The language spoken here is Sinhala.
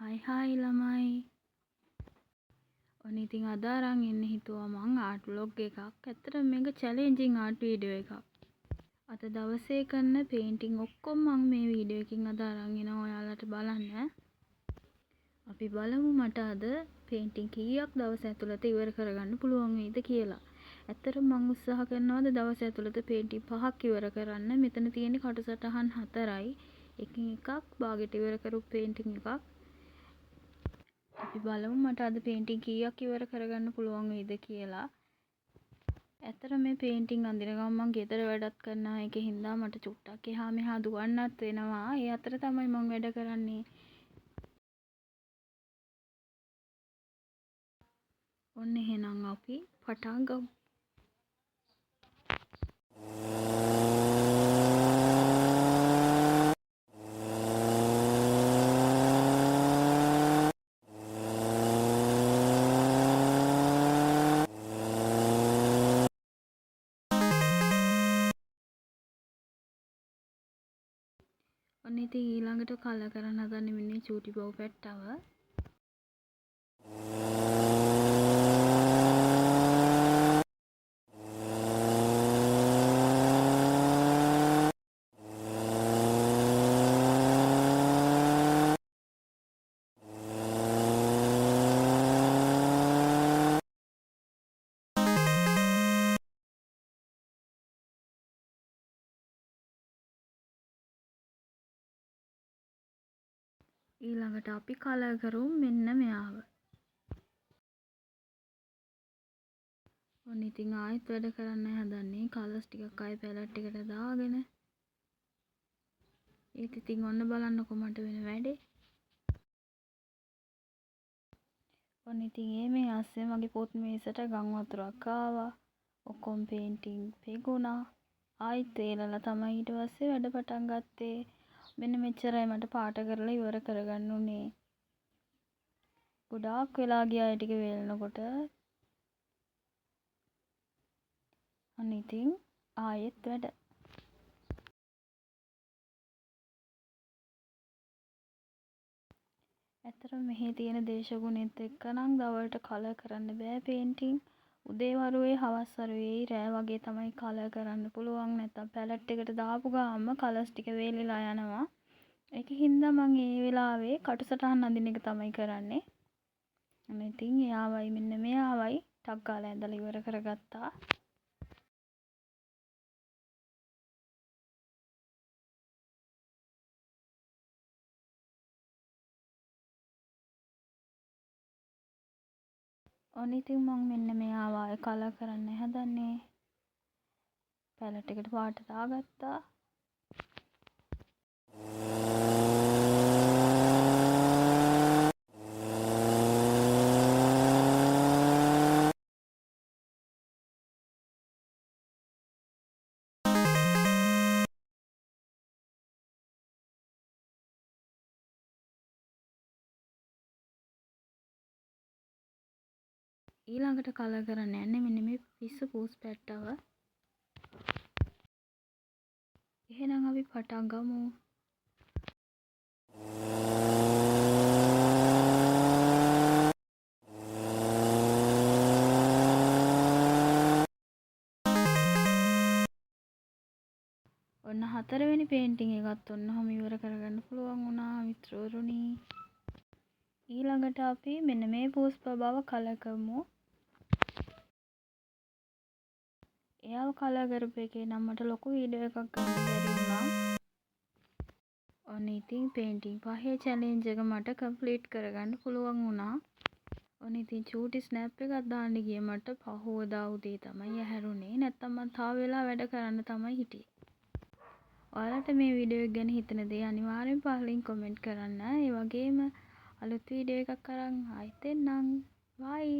හයි ළමයි. ඔන්න ඉතින් අද අරන් එන්න හිතුවා මං ආර්ට් ව්ලොග් එකක්. ඇත්තටම මේක චැලෙන්ජින් ආර්ට් වීඩියෝ එකක්. අද දවසේ කරන පේන්ටිං ඔක්කොම මං මේ වීඩියෝ එකකින් අද අරන් එනවා ඔයාලට බලන්න. අපි බලමු මට අද පේන්ටිං කීයක් දවස් ඇතුළත ඉවර කරගන්න පුළුවන් වෙයිද කියලා. ඇත්තටම මං උත්සාහ කරනවා අද දවස් ඇතුළත පේන්ටිං 5ක් ඉවර කරන්න. මෙතන තියෙන්නේ කටුසටහන් 4යි. එකින් එකක් බාගෙට ඉවර කරපු පේන්ටිං එකක්. අපි බලමු මට අද පේන්ටිං කීයක් ඉවර කරගන්න පුළුවන් වෙයිද කියලා. ඇත්තට මේ පේන්ටිං අඳින ගමන් මම ගෙදර වැඩත් කරනවා. ඒකේ හින්දා මට චුට්ටක් එහා මෙහා දුවන්නත් වෙනවා. ඒ අතර තමයි මම වැඩ කරන්නේ. ඔන්න එහෙනම් අපි පටන් ගමු. ඔන්න ඉතින් ඊළඟට කලර් කරන්න හදන්නේ මෙන්න චූටි බව් පැට්ටව. ඊළඟට අපි කලර් කරමු මෙන්න මෙයාව. ඔන්න ඉතින් ආයෙත් වැඩ කරන්න හදන්නේ කලර්ස් ටිකක් ආයෙ පැලට් එකට දාගෙන. ඒත් ඉතින් ඔන්න බලන්නකො මට වෙන වැඩේ. ඔන්න ඉතින් මේ අස්සේ මගේ පොත් මේසට ගම් වතුරක් ආවා. ඔක්කොම පේන්ටිං පෙගුණා. ආයෙත් වේලලා තමයි ඊට පස්සේ වැඩ පටන් ගත්තේ. මෙන්න මෙච්චරයි මට පාට කරලා ඉවර කරගන්න උනේ. ගොඩාක් වෙලා ගියා ඒ ටික වේලනකොට. අන්න ඉතින් ආයෙත් වැඩ. ඇත්තටම මෙහි තියෙන දේශගුණෙත් එක්ක නම් දවල්ට කලර් කරන්න බෑ පේන්ටිං. උදේ වරුවේ හවස් වරුවේ රෑ වගේ තමයි කලර් කරන්න පුළුවන්. නැත්නම් පැලට් එකට දාපු ගාම කලර්ස් ටික වේලිලා යනවා. ඒක හින්දා මම ඒ වෙලාවේ කටුසටහන් අඳින එක තමයි කරන්නේ. අන්න ඉතින් එයාවයි මෙන්න මෙයාවයි ටක් ගාලා ඇඳලා ඉවර කරගත්තා. ඔන්න ඉතින් මම මෙන්න මෙයාව ආයෙ කලර් කරන්න හදන්නේ. පැලට් එකට පාට දාගත්තා. ඊළඟට කලර් කරන්න යන්නේ මෙන්න මේ පිස්සු පූස් පැට්ටව. එහෙනම් අපි පටන් ගමු. ඔන්න 4 වෙනි පේන්ටිං එකත් ඔන්නම ඉවර කරගන්න පුළුවන් වුණා මිත්‍රවරුනි. ඊළඟට අපි මෙන්න මේ පුෂ්පබව කලර් කරමු. එයාව කලර් කරපු එකේ නම් මට ලොකු වීඩියෝ එකක් ගන්න බැරි වුණා. ඔන්න ඉතින් පේන්ටිං 5 චැලෙන්ජ් එක මට කම්ප්ලීට් කරගන්න පුළුවන් වුණා. ඔන්න ඉතින් චූටි ස්නැප් එකක් දාන්න ගියේ මට පහෝදා උදේ තමයි ඇහැරුනේ. නැත්තම් මම තව වෙලා වැඩ කරන්න තමයි හිටියේ. ඔයාලට මේ වීඩියෝ එක ගැන හිතන දේ අනිවාර්යෙන් පහලින් කමෙන්ට් කරන්න. ඒ වගේම අලුත් වීඩියෝ එකක් අරන් ආයෙත් එන්නම්. බයි.